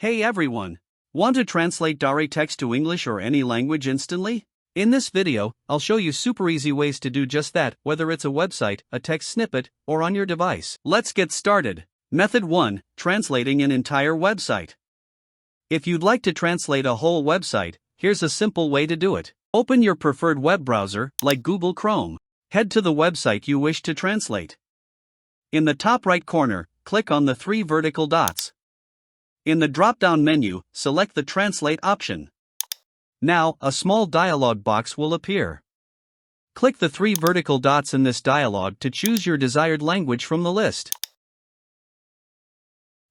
Hey everyone! Want to translate Dari text to English or any language instantly? In this video, I'll show you super easy ways to do just that, whether it's a website, a text snippet, or on your device. Let's get started. Method 1. Translating an entire website. If you'd like to translate a whole website, here's a simple way to do it. Open your preferred web browser, like Google Chrome. Head to the website you wish to translate. In the top right corner, click on the 3 vertical dots. In the drop-down menu, select the Translate option. Now, a small dialog box will appear. Click the 3 vertical dots in this dialog to choose your desired language from the list.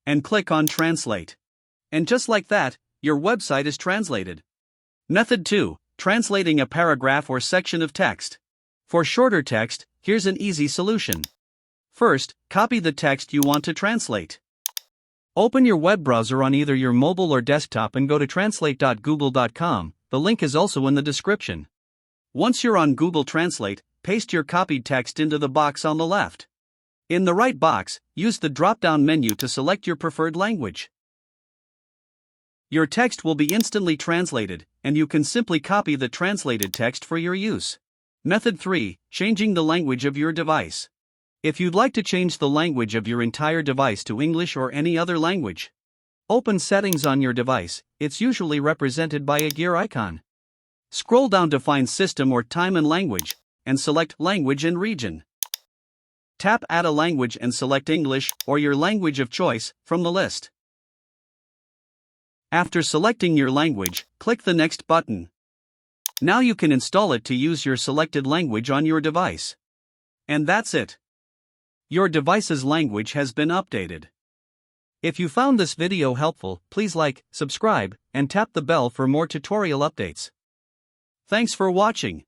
And click on Translate. And just like that, your website is translated. Method 2. Translating a paragraph or section of text. For shorter text, here's an easy solution. First, copy the text you want to translate. Open your web browser on either your mobile or desktop and go to translate.google.com, the link is also in the description. Once you're on Google Translate, paste your copied text into the box on the left. In the right box, use the drop-down menu to select your preferred language. Your text will be instantly translated, and you can simply copy the translated text for your use. Method 3. Changing the language of your device. If you'd like to change the language of your entire device to English or any other language, open Settings on your device. It's usually represented by a gear icon. Scroll down to find System or Time and Language, and select Language and Region. Tap Add a Language and select English or your language of choice from the list. After selecting your language, click the Next button. Now you can install it to use your selected language on your device. And that's it. Your device's language has been updated. If you found this video helpful, please like, subscribe, and tap the bell for more tutorial updates. Thanks for watching.